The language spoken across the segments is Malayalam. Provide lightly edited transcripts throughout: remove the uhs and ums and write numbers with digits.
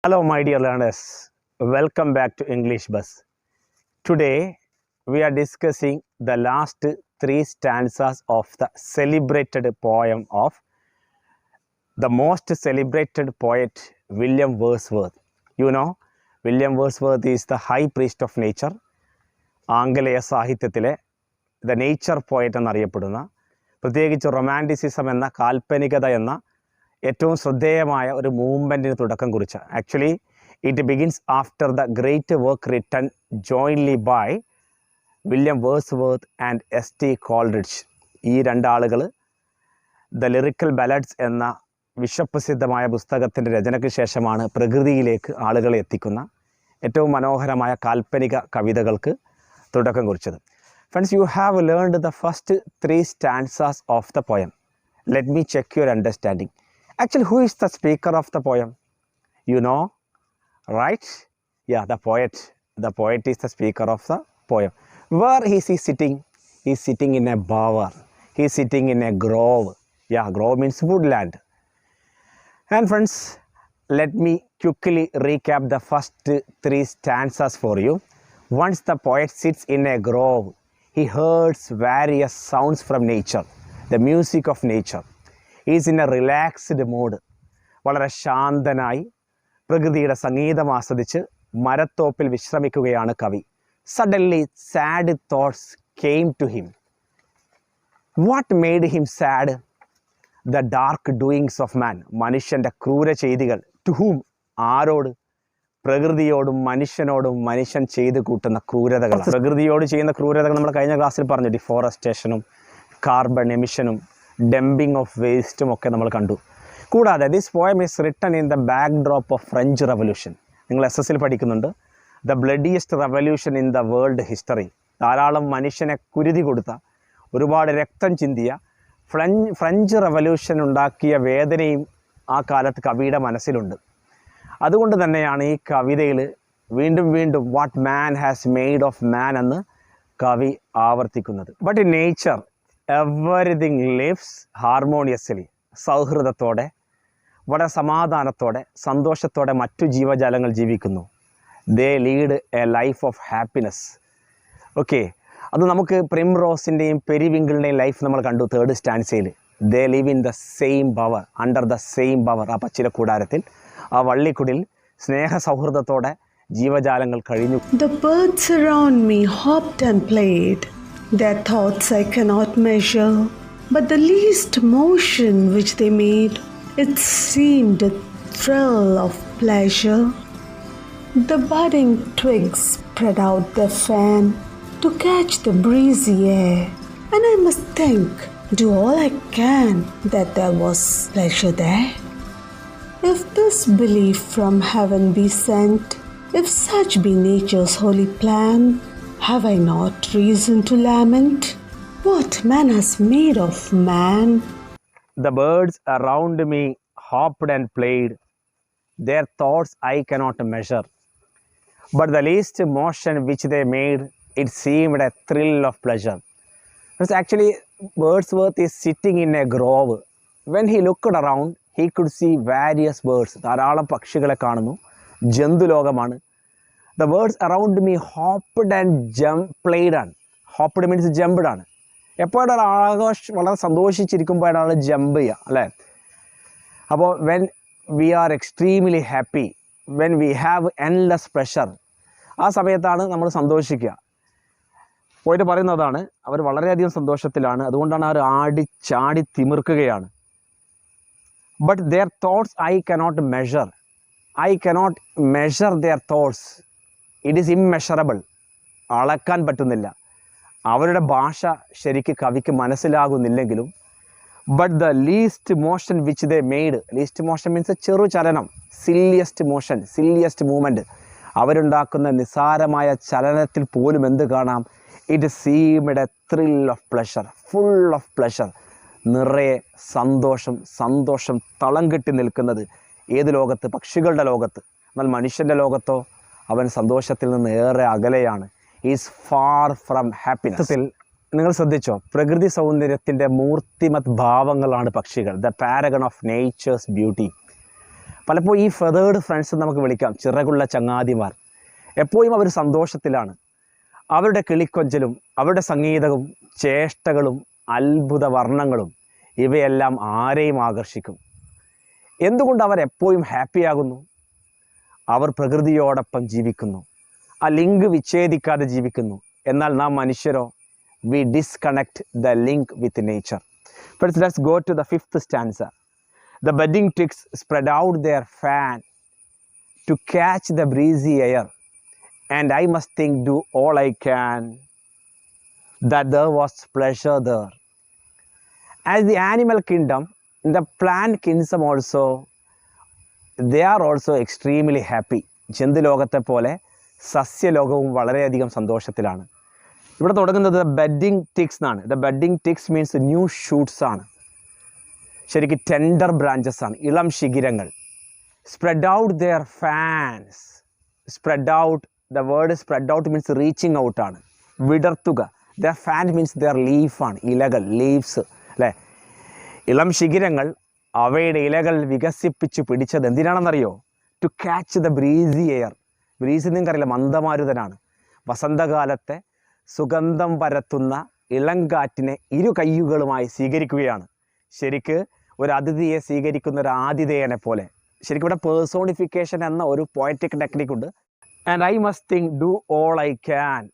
Hello my dear learners, welcome back to English Bus. Today we are discussing the last three stanzas of the celebrated poem of the most celebrated poet William Wordsworth. You know, William Wordsworth is the high priest of nature. ആംഗലേയ സാഹിത്യത്തിലെ ദ നേച്ചർ പോയറ്റ് എന്നറിയപ്പെടുന്ന, പ്രത്യേകിച്ച് റൊമാൻറ്റിസിസം എന്ന കാൽപ്പനികത എന്ന ഏറ്റവും ശ്രദ്ധേയമായ ഒരു മൂവ്മെൻറ്റിന് തുടക്കം കുറിച്ച. Actually it begins after the great work written jointly by William Wordsworth and S T. Coleridge. ഈ രണ്ടാളുകൾ ദ ലിറിക്കൽ ബാലഡ്സ് എന്ന വിശ്വപ്രസിദ്ധമായ പുസ്തകത്തിൻ്റെ രചനയ്ക്ക് ശേഷമാണ് പ്രകൃതിയിലേക്ക് ആളുകളെ എത്തിക്കുന്ന ഏറ്റവും മനോഹരമായ കാൽപ്പനിക കവിതകൾക്ക് തുടക്കം കുറിച്ചത്. Friends, you have learned the first three stanzas of the poem. Let me check your understanding. Actually, who is the speaker of the poem? You know, right? Yeah, the poet. The poet is the speaker of the poem. Where is he sitting? He is sitting in a bower. He is sitting in a grove. Yeah, grove means woodland. And friends, let me quickly recap the first three stanzas for you. Once the poet sits in a grove, he hears various sounds from nature, the music of nature. He is in a relaxed mood. വളരെ ശാന്തനായി പ്രകൃതിയുടെ സംഗീതം ആസ്വദിച്ച് മരത്തോപ്പിൽ വിശ്രമിക്കുകയാണ് കവി. Suddenly sad thoughts came to him. What made him sad? The dark doings of man. മനുഷ്യൻ്റെ ക്രൂര ചെയ്തികൾ. To whom? ആരോട്? പ്രകൃതിയോടും മനുഷ്യനോടും മനുഷ്യൻ ചെയ്ത് കൂട്ടുന്ന ക്രൂരതകൾ. പ്രകൃതിയോട് ചെയ്യുന്ന ക്രൂരതകൾ നമ്മൾ കഴിഞ്ഞ ക്ലാസ്സിൽ പറഞ്ഞു. ഡിഫോറസ്റ്റേഷനും കാർബൺ എമിഷനും ഡംപിങ് ഓഫ് വേസ്റ്റും ഒക്കെ നമ്മൾ കണ്ടു. കൂടാതെ this poem is written in the backdrop of French Revolution. നിങ്ങൾ SS പഠിക്കുന്നുണ്ട്. The bloodiest revolution in the world history. ധാരാളം മനുഷ്യനെ കുരുതി കൊടുത്ത, ഒരുപാട് രക്തം ചിന്തിയ ഫ്രഞ്ച് റവല്യൂഷൻ ഉണ്ടാക്കിയ വേദനയും ആ കാലത്ത് കവിയുടെ മനസ്സിലുണ്ട്. അതുകൊണ്ട് തന്നെയാണ് ഈ കവിതയിൽ വീണ്ടും വീണ്ടും what man has made of man എന്ന് കവി ആവർത്തിക്കുന്നത്. But in nature everything lives harmoniously. സൗഹൃദത്തോടെ, വളരെ സമാധാനത്തോടെ, സന്തോഷത്തോടെ മറ്റു ജീവജാലങ്ങൾ ജീവിക്കുന്നു. They lead a life of happiness. Okay, അത് നമുക്ക് പ്രിംറോസിൻ്റെയും പെരിവിങ്കിളിൻ്റെയും ലൈഫ് നമ്മൾ കണ്ടു തേർഡ് സ്റ്റാൻസയിൽ. They live in the same bower, under the same bower. ആ പച്ചില കൂടാരത്തിൽ, ആ വള്ളിക്കുടിൽ സ്നേഹ സൗഹൃദത്തോടെ ജീവജാലങ്ങൾ കഴിഞ്ഞു. The birds around me hopped and played. Their thoughts I cannot measure, but the least motion which they made, it seemed a thrill of pleasure. The budding twigs spread out their fan to catch the breezy air, and I must think, do all I can, that there was pleasure there. If this belief from heaven be sent, if such be nature's holy plan, have I not reason to lament what man has made of man? The birds around me hopped and played. Their thoughts I cannot measure. But the least motion which they made, it seemed a thrill of pleasure. Because actually Wordsworth is sitting in a grove. When he looked around, he could see various birds. ധാരാളം പക്ഷികളെ കാണുന്നു. ജന്തുലോകമാണ്. The birds around me hopped and played ആണ്. Hopped means jumped ആണ്. എപ്പോഴാണ് വളരെ സന്തോഷിച്ചിരിക്കുമ്പോഴാണ് ജമ്പ് ചെയ്യുക, അല്ലേ? അപ്പോൾ when we are extremely happy, when we have endless pressure, ആ സമയത്താണ് നമ്മൾ സന്തോഷിക്കുക. പോയിട്ട് പറയുന്നതാണ്, അവർ വളരെയധികം സന്തോഷത്തിലാണ്, അതുകൊണ്ടാണ് അവർ ചാടി തിമിർക്കുകയാണ്. But their thoughts I cannot measure. I cannot measure their thoughts. It is immeasurable. അളക്കാൻ പറ്റുന്നില്ല. അവരുടെ ഭാഷ ശരിക്ക് കവിക്ക് മനസ്സിലാകുന്നില്ലെങ്കിലും but the least motion which they made, least motion means ചെറു ചലനം, സില്ലിയസ്റ്റ് മോഷൻ, സില്ലിയസ്റ്റ് മൂവ്മെൻറ്റ്, അവരുണ്ടാക്കുന്ന നിസ്സാരമായ ചലനത്തിൽ പോലും എന്ത് കാണാം? It seemed a thrill of pleasure, full of pleasure, നിറയെ സന്തോഷം തളം കെട്ടി നിൽക്കുന്നത് ഏത് ലോകത്ത്? പക്ഷികളുടെ ലോകത്ത്. എന്നാൽ മനുഷ്യൻ്റെ ലോകത്തോ അവൻ സന്തോഷത്തിൽ നിന്ന് ഏറെ അകലെയാണ്. Is far from happiness. നിങ്ങൾ ശ്രദ്ധിച്ചോ, പ്രകൃതി സൗന്ദര്യത്തിൻ്റെ മൂർത്തിമത് ഭാവങ്ങളാണ് പക്ഷികൾ, the Paragon of natures beauty. പലപ്പോഴും ഈ ഫെതേർഡ് ഫ്രണ്ട്സ് നമുക്ക് വിളിക്കാം, ചിറകുള്ള ചങ്ങാതിമാർ. എപ്പോഴും അവർ സന്തോഷത്തിലാണ്. അവരുടെ കിളിക്കൊഞ്ചലും അവരുടെ സംഗീതവും ചേഷ്ടകളും അത്ഭുത വർണ്ണങ്ങളും ഇവയെല്ലാം ആരെയും ആകർഷിക്കും. എന്തുകൊണ്ട് അവർ എപ്പോഴും ഹാപ്പിയാകുന്നു? അവർ പ്രകൃതിയോടൊപ്പം ജീവിക്കുന്നു, ആ ലിങ്ക് വിച്ഛേദിക്കാതെ ജീവിക്കുന്നു. എന്നാൽ നാം മനുഷ്യരോ, we disconnect the link with nature. But let's go to the 5th stanza. The budding twigs spread out their fan to catch the breezy air, and I must think do all I can that there was pleasure there. As the animal kingdom, in the plant kingdom also, they are also extremely happy. ജന്തുലോകത്തെ പോലെ സസ്യലോകവും വളരെയധികം സന്തോഷത്തിലാണ്. ഇവിടെ തുടങ്ങുന്നത് ബെഡിങ് ടിക്സ് എന്നാണ്. The budding twigs means new shoots ആണ്, ശരിക്കും ടെൻഡർ ബ്രാഞ്ചസ് ആണ്, ഇളം ശിഖിരങ്ങൾ. Spread out their fans. Spread out, the word spread out means reaching out ആണ്, വിടർത്തുക. ദ ഫാൻ മീൻസ് ദെയർ ലീഫാണ്, ഇലകൾ, ലീവ്സ് അല്ലേ. ഇളം ശിഖിരങ്ങൾ അവയുടെ ഇലകൾ വികസിപ്പിച്ച് പിടിച്ചത് എന്തിനാണെന്നറിയോ? To catch the breezy air. Breeze നിങ്ങൾക്കറിയില്ല, മന്ദമാരുതനാണ്. വസന്തകാലത്തെ സുഗന്ധം പരത്തുന്ന ഇളങ്കാറ്റിനെ ഇരു കയ്യുകളുമായി സ്വീകരിക്കുകയാണ്. ശരിക്ക് ഒരു അതിഥിയെ സ്വീകരിക്കുന്ന ഒരു ആതിഥേയനെ പോലെ. ശരിക്കും ഇവിടെ പേഴ്സോണിഫിക്കേഷൻ എന്ന ഒരു പോയറ്റിക് ടെക്നിക്കുണ്ട്. And I must think do all I can.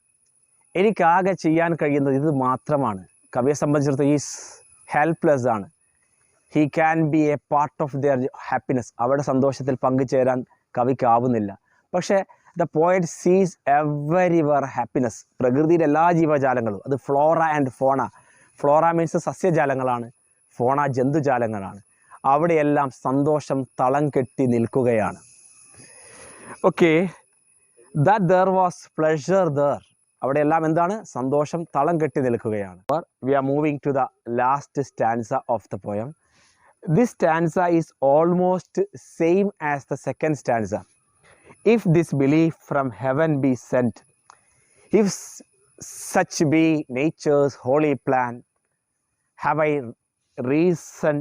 എനിക്കാകെ ചെയ്യാൻ കഴിയുന്നത് ഇത് മാത്രമാണ്. കവിയെ സംബന്ധിച്ചിടത്തോളം ഈസ് ഹെൽപ്ലെസ് ആണ്. He can be a part of their happiness. അവരുടെ സന്തോഷത്തിൽ പങ്കുചേരാൻ കവിക്കാവുന്നില്ല. പക്ഷേ ദ പോയറ്റ് സീസ് എവരിവർ ഹാപ്പിനെസ്. പ്രകൃതിയിലെ എല്ലാ ജീവജാലങ്ങളും, അത് flora and fauna. Flora means സസ്യജാലങ്ങളാണ്, ഫോണ ജന്തുജാലങ്ങളാണ്. അവിടെയെല്ലാം സന്തോഷം തളം കെട്ടി നിൽക്കുകയാണ്. Okay, that there was pleasure there. അവിടെയെല്ലാം എന്താണ്? സന്തോഷം തളം കെട്ടി നിൽക്കുകയാണ്. We are moving to the last stanza of the poem. This stanza is almost same as the second stanza. If this belief from heaven be sent, if such be nature's holy plan, have I reason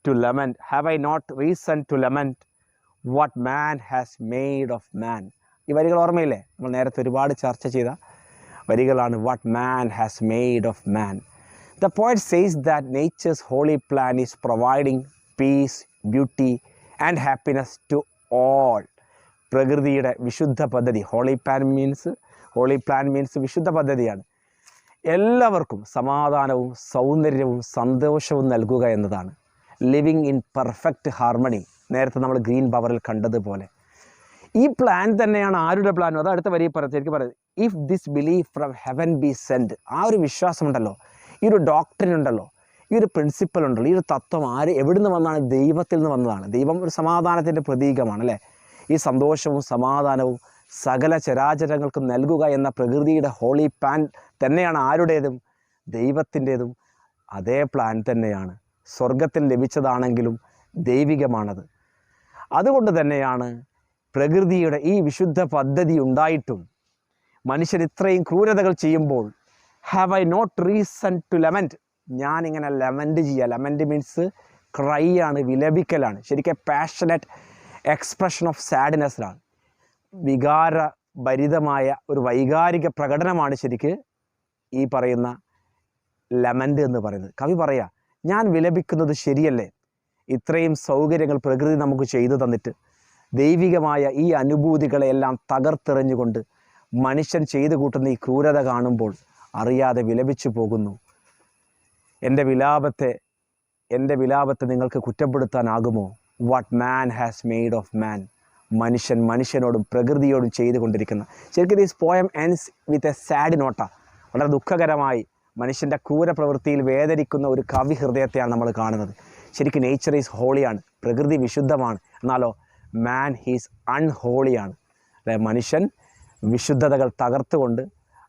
to lament, have I not reason to lament what man has made of man? ഈ വരികൾ ഓർമ്മയില്ലേ? നമ്മൾ നേരത്തെ ഒരുപാട് ചർച്ച ചെയ്ത വരികളാണ്. what man has made of man. The poet says that nature's holy plan is providing peace, beauty and happiness to all. പ്രകൃതിയുടെ വിശുദ്ധ പദ്ധതി, ഹോളി പ്ലാൻ മീൻസ് വിശുദ്ധ പദ്ധതിയാണ്. എല്ലാവർക്കും സമാധാനവും സൗന്ദര്യവും സന്തോഷവും നൽകുക എന്നതാണ്. Living in perfect harmony. നേരത്തെ നമ്മൾ ഗ്രീൻ പവറിൽ കണ്ടതുപോലെ ഈ പ്ലാൻ തന്നെയാണ് ആരുടെ പ്ലാനും? അത് അടുത്ത വരി ശരിക്കും പറയുന്നത്, if this belief from heaven be send. ആ ഒരു വിശ്വാസമുണ്ടല്ലോ, ഈ ഒരു ഡോക്ട്രിൻ ഉണ്ടല്ലോ, ഈ ഒരു പ്രിൻസിപ്പൽ ഉണ്ടല്ലോ, ഈ ഒരു തത്വം എവിടുന്ന് വന്നാണ്? ദൈവത്തിൽ നിന്ന് വന്നതാണ്. ദൈവം ഒരു സമാധാനത്തിൻ്റെ പ്രതീകമാണ് അല്ലേ. ഈ സന്തോഷവും സമാധാനവും സകല ചരാചരങ്ങൾക്കും നൽകുക എന്ന പ്രകൃതിയുടെ ഹോളി പ്ലാൻ തന്നെയാണ് ആരുടേതും? ദൈവത്തിൻ്റേതും. അതേ പ്ലാൻ തന്നെയാണ് സ്വർഗത്തിൽ ലഭിച്ചതാണെങ്കിലും ദൈവികമാണത്. അതുകൊണ്ട് തന്നെയാണ് പ്രകൃതിയുടെ ഈ വിശുദ്ധ പദ്ധതി ഉണ്ടായിട്ടും മനുഷ്യൻ ഇത്രയും ക്രൂരതകൾ ചെയ്യുമ്പോൾ have I not reason to lament. ഞാനിങ്ങനെ ലെമൻറ്റ് ചെയ്യുക. ലെമൻറ്റ് മീൻസ് ക്രൈ ആണ്, വിലപിക്കലാണ്. ശരിക്കും പാഷനറ്റ് എക്സ്പ്രഷൻ ഓഫ് സാഡ്നെസ്സിലാണ്. വികാരഭരിതമായ ഒരു വൈകാരിക പ്രകടനമാണ് ശരിക്ക് ഈ പറയുന്ന ലെമൻറ്റ് എന്ന് പറയുന്നത്. കവി പറയാ, ഞാൻ വിലപിക്കുന്നത് ശരിയല്ലേ? ഇത്രയും സൗകര്യങ്ങൾ പ്രകൃതി നമുക്ക് ചെയ്തു തന്നിട്ട് ദൈവികമായ ഈ അനുഭൂതികളെല്ലാം തകർത്തെറിഞ്ഞുകൊണ്ട് മനുഷ്യൻ ചെയ്തു കൂട്ടുന്ന ഈ ക്രൂരത കാണുമ്പോൾ അറിയാതെ വിലപിച്ചു പോകുന്നു. എൻ്റെ വിലാപത്തെ നിങ്ങൾക്ക് കുറ്റപ്പെടുത്താനാകുമോ? What man has made of man. മനുഷ്യനോടും പ്രകൃതിയോടും ചെയ്തുകൊണ്ടിരിക്കുന്ന. ശരിക്കും this poem ends with a sad note. വളരെ ദുഃഖകരമായി മനുഷ്യൻ്റെ ക്രൂരപ്രവൃത്തിയിൽ വേദനിക്കുന്ന ഒരു കവി ഹൃദയത്തെയാണ് നമ്മൾ കാണുന്നത്. ശരിക്കും നേച്ചർ ഈസ് ഹോളിയാണ്, പ്രകൃതി വിശുദ്ധമാണ്. എന്നാലോ മാൻ ഹീസ് അൺഹോളിയാണ്. അല്ലെ, മനുഷ്യൻ വിശുദ്ധതകൾ തകർത്തുകൊണ്ട്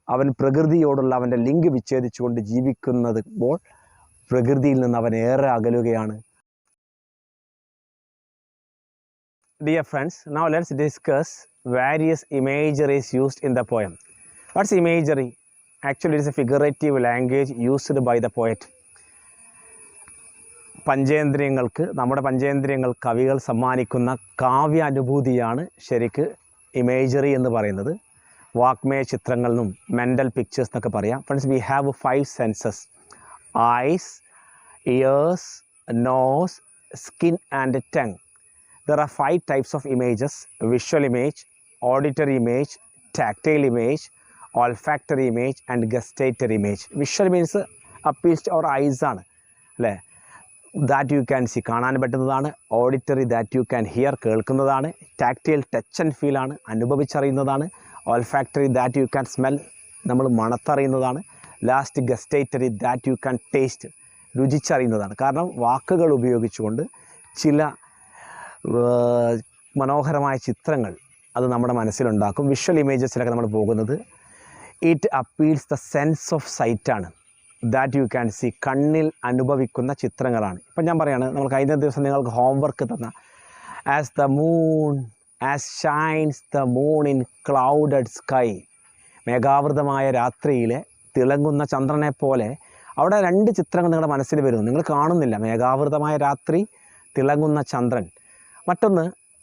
അവൻ പ്രകൃതിയോടുള്ള അവൻ്റെ ലിങ്ക് വിച്ഛേദിച്ചുകൊണ്ട് ജീവിക്കുന്നപ്പോൾ പ്രകൃതിയിൽ നിന്ന് അവൻ ഏറെ അകലുകയാണ്. Dear friends, now let's discuss various imageries used in the poem. What's imagery? Actually, it is a figurative language used by the poet. നമ്മുടെ പഞ്ചേന്ദ്രിയങ്ങൾ കവികൾ സമ്മാനിക്കുന്ന കാവ്യാനുഭൂതിയാണ് ശരിക്ക് ഇമേജറി എന്ന് പറയുന്നത്. വാക്മയ ചിത്രങ്ങൾ എന്നും മെൻ്റൽ പിക്ചേഴ്സ് എന്നൊക്കെ പറയാം. Friends, we have 5 senses: eyes, ears, nose, skin and tongue. There are 5 types of images: visual image, auditory image, tactile image, olfactory image and gustatory image. Visual means appeals to our eyes ആണ് അല്ലേ, that you can see, കാണാൻ പറ്റുന്നതാണ്. Auditory, that you can hear, കേൾക്കുന്നതാണ്. ടാക്റ്റൈൽ, ടച്ച് ആൻഡ് ഫീൽ ആണ്, അനുഭവിച്ചറിയുന്നതാണ്. Olfactory, that you can smell, നമ്മൾ മണത്തറിയുന്നതാണ്. Last gustatory, that you can taste, രുചിച്ചറിയുന്നതാണ്. കാരണം വാക്കുകൾ ഉപയോഗിച്ചുകൊണ്ട് ചില മനോഹരമായ ചിത്രങ്ങൾ അത് നമ്മുടെ മനസ്സിലുണ്ടാക്കും. വിഷ്വൽ ഇമേജസിലൊക്കെ നമ്മൾ പോകുന്നത് it appeals the sense of സൈറ്റാണ്. ദാറ്റ് യു ക്യാൻ സി, കണ്ണിൽ അനുഭവിക്കുന്ന ചിത്രങ്ങളാണ്. ഇപ്പം ഞാൻ പറയുകയാണ്, നമ്മൾ കഴിഞ്ഞ ദിവസം നിങ്ങൾക്ക് ഹോംവർക്ക് തന്ന as the moon as shines the moon in clouded sky, മേഘാവൃതമായ രാത്രിയിലെ തിളങ്ങുന്ന ചന്ദ്രനെ പോലെ അവിടെ 2 ചിത്രങ്ങൾ നിങ്ങളുടെ മനസ്സിൽ വരുന്നു. നിങ്ങൾ കാണുന്നില്ല, മേഘാവൃതമായ രാത്രി, തിളങ്ങുന്ന ചന്ദ്രൻ. മറ്റൊന്ന്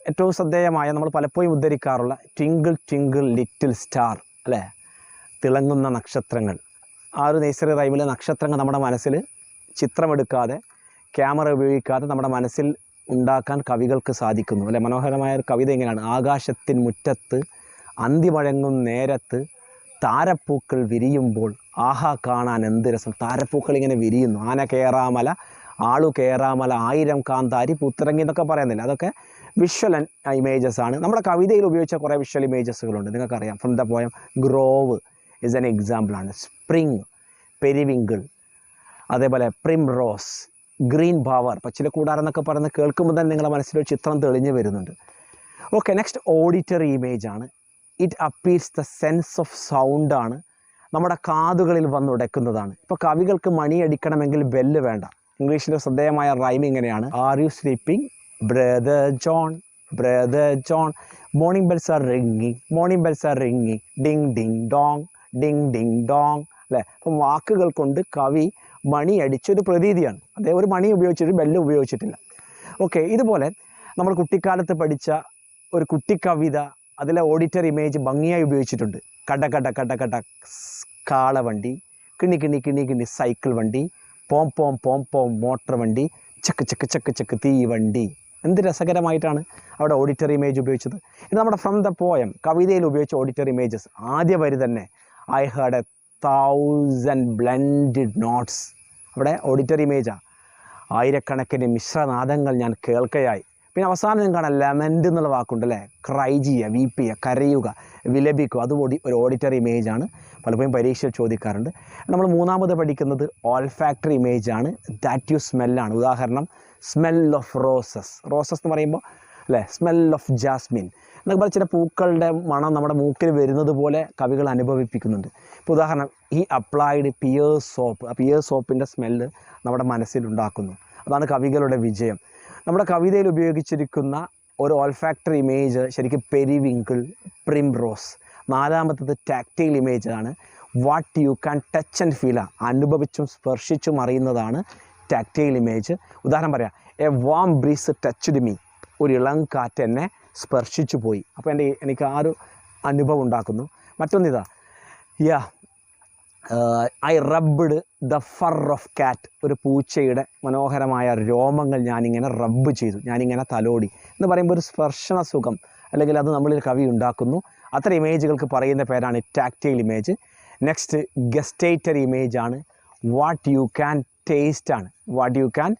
ഏറ്റവും ശ്രദ്ധേയമായ, നമ്മൾ പലപ്പോഴും ഉദ്ധരിക്കാറുള്ള ട്വിങ്കിൾ ട്വിങ്കിൾ ലിറ്റിൽ സ്റ്റാർ അല്ലേ, തിളങ്ങുന്ന നക്ഷത്രങ്ങൾ. ആ ഒരു നഴ്സറി റൈമിലെ നക്ഷത്രങ്ങൾ നമ്മുടെ മനസ്സിൽ ചിത്രമെടുക്കാതെ, ക്യാമറ ഉപയോഗിക്കാതെ നമ്മുടെ മനസ്സിൽ ഉണ്ടാക്കാൻ കവികൾക്ക് സാധിക്കുന്നു അല്ലേ. മനോഹരമായ ഒരു കവിത ഇങ്ങനെയാണ്: ആകാശത്തിൻ മുറ്റത്ത് അന്തിമഴങ്ങും നേരത്ത് താരപ്പൂക്കൾ വിരിയുമ്പോൾ ആഹാ കാണാൻ എന്ത് രസം. താരപ്പൂക്കൾ ഇങ്ങനെ വിരിയുന്നു. ആന കേറാമല, ആളു കേറാമല, 1000 കാന്താരി പുത്തിറങ്ങി എന്നൊക്കെ പറയുന്നില്ല. അതൊക്കെ വിഷ്വൽ ഇമേജസ് ആണ്. നമ്മുടെ കവിതയിൽ ഉപയോഗിച്ച കുറേ വിഷ്വൽ ഇമേജസുകളുണ്ട്, നിങ്ങൾക്കറിയാം. From the poem grove is an എക്സാമ്പിളാണ്. സ്പ്രിങ്, പെരിവിങ്കിൾ, അതേപോലെ പ്രിം റോസ്, ഗ്രീൻ ഭാവർ, പച്ചിലക്കൂടാരം എന്നൊക്കെ പറയുന്നത് കേൾക്കുമ്പോൾ തന്നെ നിങ്ങളുടെ മനസ്സിലൊരു ചിത്രം തെളിഞ്ഞു വരുന്നുണ്ട്. ഓക്കെ, നെക്സ്റ്റ് ഓഡിറ്ററി ഇമേജ് ആണ്. It appeals the sense of sound ആണ്, നമ്മുടെ കാതുകളിൽ വന്നുടക്കുന്നതാണ്. ഇപ്പോൾ കവികൾക്ക് മണിയടിക്കണമെങ്കിൽ ബെല്ല് വേണ്ട. ഇംഗ്ലീഷിലെ ശ്രദ്ധേയമായ റൈം ഇങ്ങനെയാണ്: are you sleeping brother John, brother John, morning bells R റിങ്ങിങ്, morning bells R റിങ്ങിങ്, Ding Ding Dong, Ding Ding Dong അല്ലേ. അപ്പം വാക്കുകൾ കൊണ്ട് കവി മണി അടിച്ചൊരു പ്രതീതിയാണ്. അദ്ദേഹം ഒരു മണി ഉപയോഗിച്ചിട്ട് ബെല്ല് ഉപയോഗിച്ചിട്ടില്ല. ഓക്കെ, ഇതുപോലെ നമ്മൾ കുട്ടിക്കാലത്ത് പഠിച്ച ഒരു കുട്ടിക്കവിത, അതിലെ ഓഡിറ്ററി ഇമേജ് ഭംഗിയായി ഉപയോഗിച്ചിട്ടുണ്ട്. കട കട കട കട കാളവണ്ടി, കിണി കിണി കിണി കിണി സൈക്കിൾ വണ്ടി, പോം പോം പോം പോം മോട്ടർ വണ്ടി, ചക്ക് ചക്ക് ചക്ക് ചക്ക് തീവണ്ടി. എന്ത് രസകരമായിട്ടാണ് അവിടെ ഓഡിറ്ററി ഇമേജ് ഉപയോഗിച്ചത്. ഇത് നമ്മുടെ ഫ്രം ദ പോയം കവിതയിൽ ഉപയോഗിച്ച ഓഡിറ്ററി ഇമേജസ്. ആദ്യ വരി തന്നെ ഐ ഹാഡ് 1000 ബ്ലെൻഡഡ് നോട്ട്സ്, അവിടെ ഓഡിറ്ററി ഇമേജാണ്. 1000കണക്കിന് മിശ്രനാദങ്ങൾ ഞാൻ കേൾക്കയായി. പിന്നെ അവസാനം നിങ്ങൾ കാണാം ലെമൻറ്റ് എന്നുള്ള വാക്കുണ്ട് അല്ലേ, ക്രൈ ചെയ്യുക, വീപ്പ് ചെയ്യുക, കരയുക, വിലപിക്കുക. അതുകൂടി ഒരു ഓഡിറ്ററി ഇമേജാണ്, പലപ്പോഴും പരീക്ഷയിൽ ചോദിക്കാറുണ്ട്. നമ്മൾ മൂന്നാമത് പഠിക്കുന്നത് ഓൾഫാക്ടറി ഇമേജാണ്. ദാറ്റ് യു സ്മെല്ലാണ്. ഉദാഹരണം സ്മെൽ ഓഫ് റോസസ്, റോസസ് എന്ന് പറയുമ്പോൾ അല്ലേ, സ്മെൽ ഓഫ് ജാസ്മിൻ എന്നൊക്കെ പറഞ്ഞാൽ ചില പൂക്കളുടെ മണം നമ്മുടെ മൂക്കിൽ വരുന്നത് പോലെ കവികൾ അനുഭവിപ്പിക്കുന്നുണ്ട്. ഇപ്പോൾ ഉദാഹരണം ഈ അപ്ലൈഡ് പിയേഴ്സ് സോപ്പ്, ആ പിയേഴ്സ് സോപ്പിൻ്റെ സ്മെല്ല് നമ്മുടെ മനസ്സിലുണ്ടാക്കുന്നു. അതാണ് കവികളുടെ വിജയം. നമ്മുടെ കവിതയിൽ ഉപയോഗിച്ചിരിക്കുന്ന ഒരു ഓൾഫാക്ടറി ഇമേജ് ശരിക്കും പെരിവിങ്കിൾ, പ്രിം റോസ്. നാലാമത്തത് ടാക്റ്റൈൽ ഇമേജ് ആണ്. What you can touch and feel, അനുഭവിച്ചും സ്പർശിച്ചും അറിയുന്നതാണ് ടാക്റ്റൈൽ ഇമേജ്. ഉദാഹരണം പറയാം, a warm breeze touched me, ഒരു ഇളം കാറ്റ് എന്നെ സ്പർശിച്ചു പോയി. അപ്പോൾ എനിക്ക് ആ ഒരു അനുഭവം ഉണ്ടാക്കുന്നു. മറ്റൊന്നിതാ, ഐ റബ്ബ്ഡ് ദ ഫർ ഓഫ് കാറ്റ്, ഒരു പൂച്ചയുടെ മനോഹരമായ രോമങ്ങൾ ഞാനിങ്ങനെ റബ്ബ് ചെയ്തു, ഞാനിങ്ങനെ തലോടി എന്ന് പറയുമ്പോൾ ഒരു സ്പർശന സുഖം അല്ലെങ്കിൽ അത് നമ്മളിൽ കവി ഉണ്ടാക്കുന്നു. അത്തരം ഇമേജുകൾക്ക് പറയുന്ന പേരാണ് tactile image. Next gustatory image ആണ്. വാട്ട് യു ക്യാൻ ടേസ്റ്റ് ആണ്. വാട്ട് യു ക്യാൻ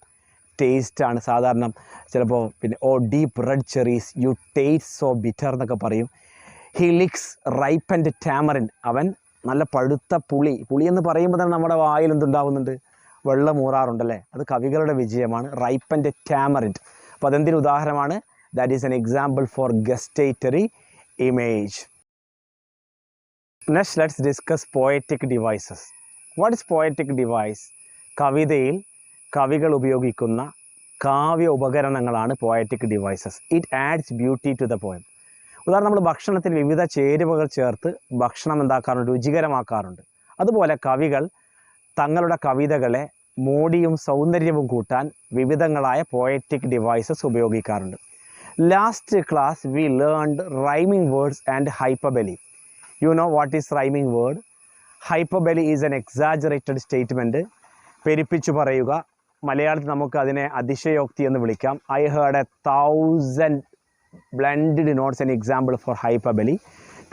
ടേസ്റ്റ് ആണ്. സാധാരണ ചിലപ്പോൾ പിന്നെ oh deep red cherries you taste so bitter എന്നൊക്കെ പറയും. ഹി ലിക്സ് റൈപ്പൻഡ് ടാമറിൻ, അവൻ നല്ല പഴുത്ത പുളി എന്ന് പറയുമ്പോൾ തന്നെ നമ്മുടെ വായിൽ എന്തുണ്ടാവുന്നുണ്ട്, വെള്ളം ഊറാറുണ്ടല്ലേ. അത് കവികളുടെ വിജയമാണ്. Ripened tamarind. അപ്പോൾ അതെന്തിന് ഉദാഹരണമാണ്? That is an example for gustatory image. Next let's discuss poetic devices. What is poetic device? കവിതയിൽ കവികൾ ഉപയോഗിക്കുന്ന കാവ്യ ഉപകരണങ്ങളാണ് poetic devices. It adds beauty to the poem. ഉദാഹരണം, നമ്മൾ ഭക്ഷണത്തിൽ വിവിധ ചേരുവകൾ ചേർത്ത് ഭക്ഷണം എന്താക്കാറുണ്ട്? രുചികരമാക്കാറുണ്ട്. അതുപോലെ കവികൾ തങ്ങളുടെ കവിതകളെ മോടിയും സൗന്ദര്യവും കൂട്ടാൻ വിവിധങ്ങളായ പോയറ്റിക് ഡിവൈസസ് ഉപയോഗിക്കാറുണ്ട്. Last class we learned rhyming words and hyperbole. You know what is rhyming word? Hyperbole is an exaggerated statement. പെരുപ്പിച്ചു പറയുക. മലയാളത്തിൽ നമുക്ക് അതിനെ അതിശയോക്തി എന്ന് വിളിക്കാം. I heard 1,000 blended notes, an example for hyperbole.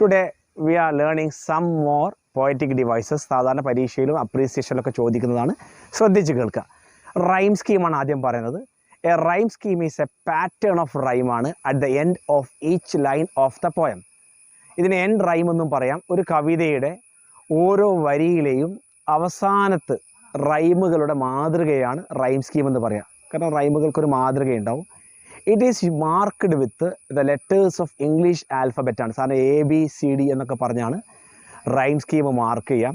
Today we are learning some more poetic devices. സാധാരണ പരീക്ഷയിലും അപ്രീസിയേഷനിലൊക്കെ ചോദിക്കുന്നതാണ്, ശ്രദ്ധിച്ച് കേൾക്കുക. റൈം സ്കീമാണ് ആദ്യം പറയുന്നത്. A rhyme scheme is a pattern of റൈമാണ് at the end of each line of the poem. ഇതിന് എൻഡ് റൈം എന്നും പറയാം. ഒരു കവിതയുടെ ഓരോ വരിയിലെയും അവസാനത്ത് റൈമുകളുടെ മാതൃകയാണ് റൈം സ്കീം എന്ന് പറയാം. കാരണം റൈമുകൾക്കൊരു മാതൃകയുണ്ടാവും. It is marked with the letters of English ആൽഫബറ്റാണ്. സാധാരണ ABCD എന്നൊക്കെ പറഞ്ഞാണ് റൈം സ്കീം മാർക്ക് ചെയ്യാം.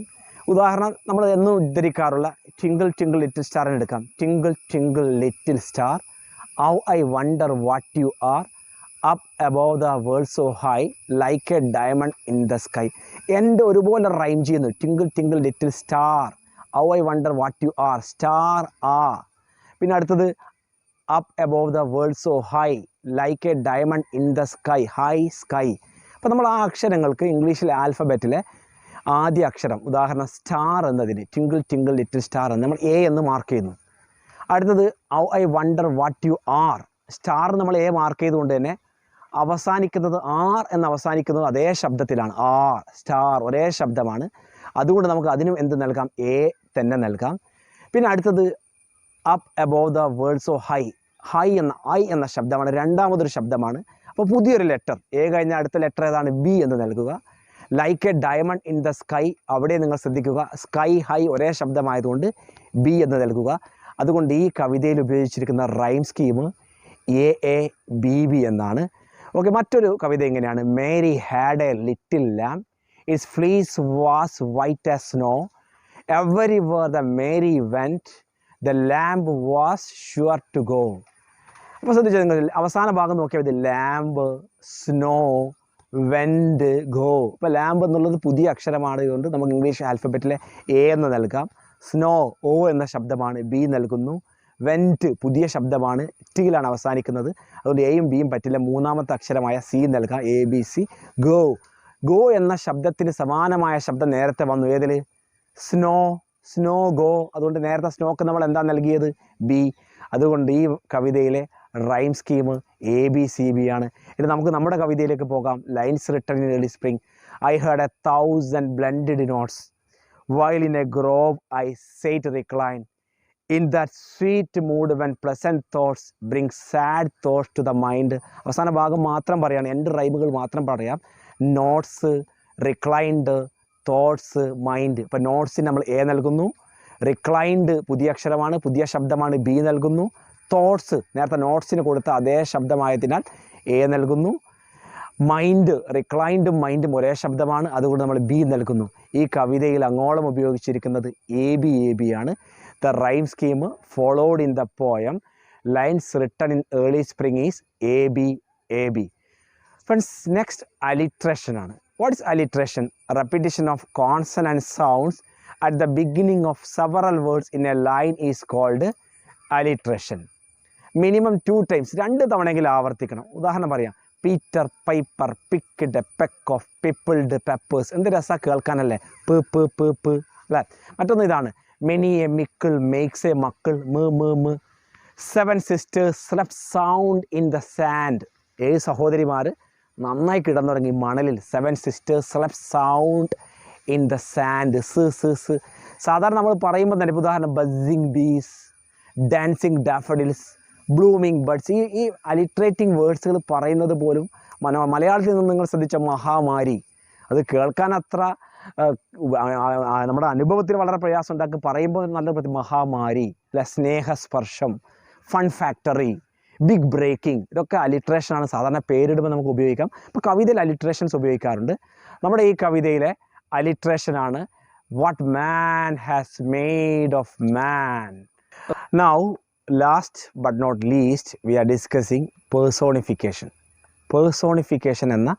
ഉദാഹരണം നമ്മൾ എന്നും ഉദ്ധരിക്കാറുള്ള ടിങ്കിൾ ടിങ്കിൾ ലിറ്റിൽ സ്റ്റാറിന് എടുക്കാം. Twinkle twinkle little star, how I wonder what you are, up above the world so high, like A diamond in the sky. എൻ്റെ ഒരുപോലെ റൈം ചെയ്യുന്നു. Twinkle twinkle little star, how I wonder what you are, star ആ. പിന്നെ അടുത്തത് up above the world so high, like A diamond in the sky, high sky. അപ്പോൾ നമ്മൾ ആ അക്ഷരങ്ങൾക്ക് ഇംഗ്ലീഷിലെ ആൽഫബറ്റിലെ ആദ്യ അക്ഷരം, ഉദാഹരണം സ്റ്റാർ എന്നതിന് ടിങ്കിൾ ടിങ്കിൾ ലിറ്റിൽ സ്റ്റാർ എന്ന് നമ്മൾ A എന്ന് മാർക്ക് ചെയ്യുന്നു. അടുത്തത് how I wonder what you are, star നമ്മൾ A മാർക്ക് ചെയ്തുകൊണ്ട് തന്നെ അവസാനിക്കുന്നത് ആർ എന്ന് അവസാനിക്കുന്നത് അതേ ശബ്ദത്തിലാണ്. ആർ, സ്റ്റാർ ഒരേ ശബ്ദമാണ്. അതുകൊണ്ട് നമുക്ക് അതിനും എന്ത് നൽകാം? A തന്നെ നൽകാം. പിന്നെ അടുത്തത് up above the world so high, high എന്ന ഐ എന്ന ശബ്ദമാണ്, രണ്ടാമതൊരു ശബ്ദമാണ്. അപ്പോൾ പുതിയൊരു ലെറ്റർ A കഴിഞ്ഞ അടുത്ത ലെറ്റർ ഏതാണ്? B എന്ന് നൽകുക. Like A diamond in the sky, അവിടെ നിങ്ങൾ ശ്രദ്ധിക്കുക, സ്കൈ ഹൈ ഒരേ ശബ്ദമായതുകൊണ്ട് B എന്ന് നൽകുക. അതുകൊണ്ട് ഈ കവിതയിൽ ഉപയോഗിച്ചിരിക്കുന്ന റൈം സ്കീം AABB എന്നാണ്. ഓക്കെ, മറ്റൊരു കവിത എങ്ങനെയാണ്? Mary had a little lamb, its fleece was white as snow, everywhere the Mary went, the lamb was sure to go. അപ്പോൾ ശ്രദ്ധിച്ചാൽ നിങ്ങൾ അവസാന ഭാഗം നോക്കിയാൽ മതി. Lamb, snow, went, go. ഇപ്പോൾ ലാംബ് എന്നുള്ളത് പുതിയ അക്ഷരമാണ് കൊണ്ട് നമുക്ക് ഇംഗ്ലീഷ് ആൽഫബറ്റിലെ A എന്ന് നൽകാം. സ്നോ O എന്ന ശബ്ദമാണ്, B നൽകുന്നു. വെൻറ്റ് പുതിയ ശബ്ദമാണ്, ടിയിലാണ് അവസാനിക്കുന്നത്, അതുകൊണ്ട് Aയും Bയും പറ്റില്ല. മൂന്നാമത്തെ അക്ഷരമായ C നൽകാം, ABC. ഗോ, ഗോ എന്ന ശബ്ദത്തിന് സമാനമായ ശബ്ദം നേരത്തെ വന്നു. ഏതിൽ? Snow, snow go. അതുകൊണ്ട് നേരത്തെ സ്നോക്ക് നമ്മൾ എന്താ നൽകിയത്? B. അതുകൊണ്ട് ഈ കവിതയിലെ റൈം സ്കീം ABCB ആണ്. ഇനി നമുക്ക് നമ്മുടെ കവിതയിലേക്ക് പോകാം. Lines written in early spring. I heard 1,000 blended notes, while in a grove I sate reclined, in that sweet mood when pleasant thoughts bring sad thoughts to the mind. അവസാന ഭാഗം മാത്രം പറയുകയാണ്, എൻ്റെ റൈമുകൾ മാത്രം പറയാം. Notes, reclined, thoughts, mind. ഇപ്പോൾ നോട്ട്സിന് നമ്മൾ A നൽകുന്നു. റിക്ലൈൻഡ് പുതിയ അക്ഷരമാണ്, പുതിയ ശബ്ദമാണ്, B നൽകുന്നു. തോട്ട്സ് നേരത്തെ നോട്ട്സിന് കൊടുത്ത അതേ ശബ്ദമായതിനാൽ A നൽകുന്നു. മൈൻഡ്, റിക്ലൈൻഡും മൈൻഡും ഒരേ ശബ്ദമാണ്, അതുകൊണ്ട് നമ്മൾ B നൽകുന്നു. ഈ കവിതയിൽ അങ്ങോളം ഉപയോഗിച്ചിരിക്കുന്നത് ABAB ആണ്. The rhyme scheme followed in the poem lines written in early spring is ABAB. Friends, next alliteration ആണ്. What is alliteration? Repetition of consonant sounds at the beginning of several words in a line is called alliteration. Minimum 2 times, 2 തവണയെങ്കിലും ആവർത്തിക്കണം. ഉദാഹരണം പറയാം. Peter, Piper, picked, peck of, pickled, peppers. എന്ത് രസമാണ് കേൾക്കാനല്ലേ? പ് പ് പ് പ് അല്ലേ? മറ്റൊന്ന് ഇതാണ്. മെനി എ മിക്കിൾ മേക്സ് എ മക്കിൾ, മ് മ് മ്. 7 sisters slept sound in the sand. 7 സഹോദരിമാർ നന്നായി കിടന്നുറങ്ങി മണലിൽ. 7 sisters slept sound in the sand. സാധാരണ നമ്മൾ പറയുമ്പോൾ തന്നെ ഉദാഹരണം ബസ്സിങ് ബീസ്, ഡാൻസിങ് ഡാഫഡിൽസ്, ബ്ലൂമിങ് ബഡ്സ്. ഈ അലിട്രേറ്റിംഗ് വേർഡ്സുകൾ പറയുന്നത് പോലും മലയാളത്തിൽ നിന്ന് നിങ്ങൾ ശ്രദ്ധിച്ച മഹാമാരി, അത് കേൾക്കാൻ അത്ര നമ്മുടെ അനുഭവത്തിൽ വളരെ പ്രയാസം ഉണ്ടാക്കി പറയുമ്പോൾ നല്ല മഹാമാരി അല്ലെ, സ്നേഹസ്പർശം, ഫൺ ഫാക്ടറി, ബിഗ് ബ്രേക്കിംഗ്, ഇതൊക്കെ അലിട്രേഷനാണ്. സാധാരണ പേരിടുമ്പോൾ നമുക്ക് ഉപയോഗിക്കാം. ഇപ്പോൾ കവിതയിൽ അലിട്രേഷൻസ് ഉപയോഗിക്കാറുണ്ട്. നമ്മുടെ ഈ കവിതയിലെ അലിട്രേഷൻ ആണ്. What man has made of man. Now last but not least we are discussing personification. Personification എന്ന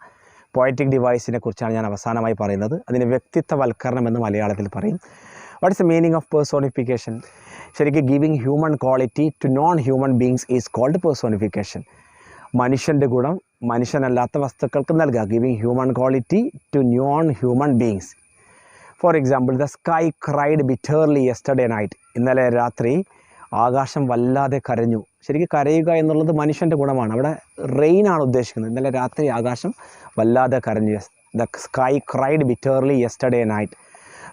പോയറ്റിക് ഡിവൈസിനെ കുറിച്ചാണ് ഞാൻ അവസാനമായി പറയുന്നത്. അതിന് വ്യക്തിത്വവൽക്കരണം എന്ന് മലയാളത്തിൽ പറയും. What is the meaning of personification? ശരിക്കും giving human quality to non human beings is called personification. മനുഷ്യൻ്റെ ഗുണം മനുഷ്യനല്ലാത്ത വസ്തുക്കൾക്ക് നൽകുക. Giving human quality to non human beings. For example, the sky cried bitterly yesterday night. ഇന്നലെ രാത്രി ആകാശം വല്ലാതെ കരഞ്ഞു. ശരിക്കും കരയുക എന്നുള്ളത് മനുഷ്യൻ്റെ ഗുണമാണ്. അവിടെ റെയിനാണ് ഉദ്ദേശിക്കുന്നത്. ഇന്നലെ രാത്രി ആകാശം വല്ലാതെ കരഞ്ഞു. The sky cried bitterly yesterday night.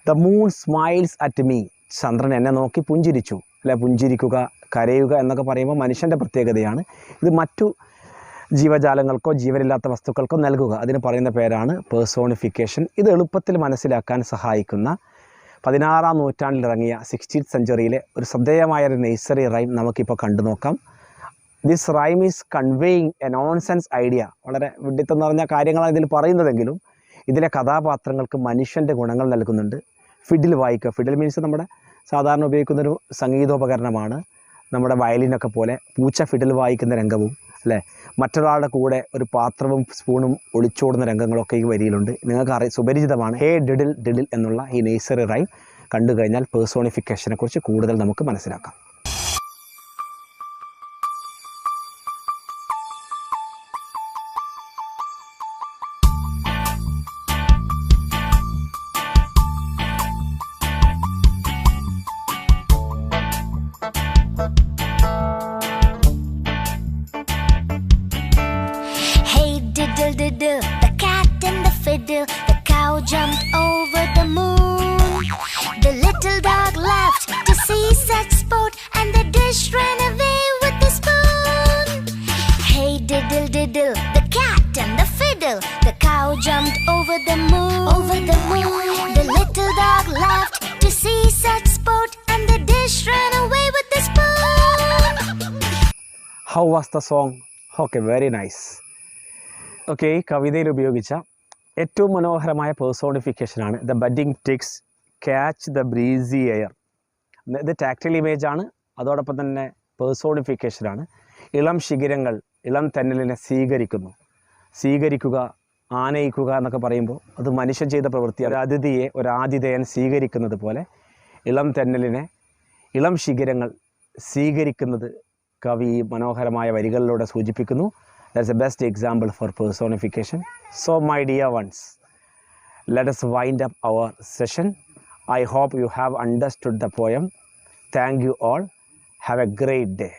The moon smiles at me. ചന്ദ്രൻ എന്നെ നോക്കി പുഞ്ചിരിച്ചു. അല്ലെ, പുഞ്ചിരിക്കുക, കരയുക എന്നൊക്കെ പറയുമ്പോൾ മനുഷ്യൻ്റെ പ്രത്യേകതയാണ്. ഇത് മറ്റു ജീവജാലങ്ങൾക്കോ ജീവനില്ലാത്ത വസ്തുക്കൾക്കോ നൽകുക. അതിന് പറയുന്ന പേരാണ് പേഴ്സോണിഫിക്കേഷൻ. ഇത് എളുപ്പത്തിൽ മനസ്സിലാക്കാൻ സഹായിക്കുന്ന 16-ാം നൂറ്റാണ്ടിൽ ഇറങ്ങിയ 16th സെഞ്ച്വറിയിലെ ഒരു ശ്രദ്ധേയമായൊരു നെയ്സറി റൈം നമുക്കിപ്പോൾ കണ്ടു നോക്കാം. This rhyme is conveying A nonsense idea. വളരെ വിഡിത്തം നിറഞ്ഞ കാര്യങ്ങളാണ് ഇതിൽ പറയുന്നതെങ്കിലും ഇതിലെ കഥാപാത്രങ്ങൾക്ക് മനുഷ്യൻ്റെ ഗുണങ്ങൾ നൽകുന്നുണ്ട്. ഫിഡിൽ വായിക്കുക. ഫിഡിൽ മീൻസ് നമ്മുടെ സാധാരണ ഉപയോഗിക്കുന്നൊരു സംഗീതോപകരണമാണ്. നമ്മുടെ വയലിനൊക്കെ പോലെ പൂച്ച ഫിഡിൽ വായിക്കുന്ന രംഗവും, അല്ലേ, മറ്റൊരാളുടെ കൂടെ ഒരു പാത്രവും സ്പൂണും ഒളിച്ചോടുന്ന രംഗങ്ങളൊക്കെ ഈ വരിയിലുണ്ട്. നിങ്ങൾക്ക് സുപരിചിതമാണ്. ഹേ ഡിഡിൽ ഡിഡിൽ എന്നുള്ള ഈ നെയ്സറി റൈം കണ്ടു കഴിഞ്ഞാൽ പേഴ്സോണിഫിക്കേഷനെ കുറിച്ച് കൂടുതൽ നമുക്ക് മനസ്സിലാക്കാം. Diddle, the cat and the fiddle, the cow jumped over the moon. The little dog laughed to see such sport, and the dish ran away with the spoon. Hey diddle diddle, the cat and the fiddle, the cow jumped over the moon. Over the moon, the little dog laughed to see such sport, and the dish ran away with the spoon. How was the song? Okay, very nice. Okay, ഈ കവിതയിൽ ഉപയോഗിച്ച ഏറ്റവും മനോഹരമായ പേഴ്സോണിഫിക്കേഷനാണ് the budding twigs catch the breezy air. ഇത് ടാക്ടൈൽ ഇമേജാണ്, അതോടൊപ്പം തന്നെ പേഴ്സോണിഫിക്കേഷനാണ്. ഇളം ശിഖിരങ്ങൾ ഇളം തെന്നലിനെ സ്വീകരിക്കുന്നു. സ്വീകരിക്കുക, ആനയിക്കുക എന്നൊക്കെ പറയുമ്പോൾ അത് മനുഷ്യൻ ചെയ്ത പ്രവൃത്തിയാണ്. ഒരു അതിഥിയെ ഒരു ആതിഥേയൻ സ്വീകരിക്കുന്നത് പോലെ ഇളം തെന്നലിനെ, ഇളം ശിഖിരങ്ങൾ സ്വീകരിക്കുന്നത് കവി മനോഹരമായ വരികളിലൂടെ സൂചിപ്പിക്കുന്നു. That's the best example for personification. So my dear ones, let us wind up our session. I hope you have understood the poem. Thank you all. Have a great day.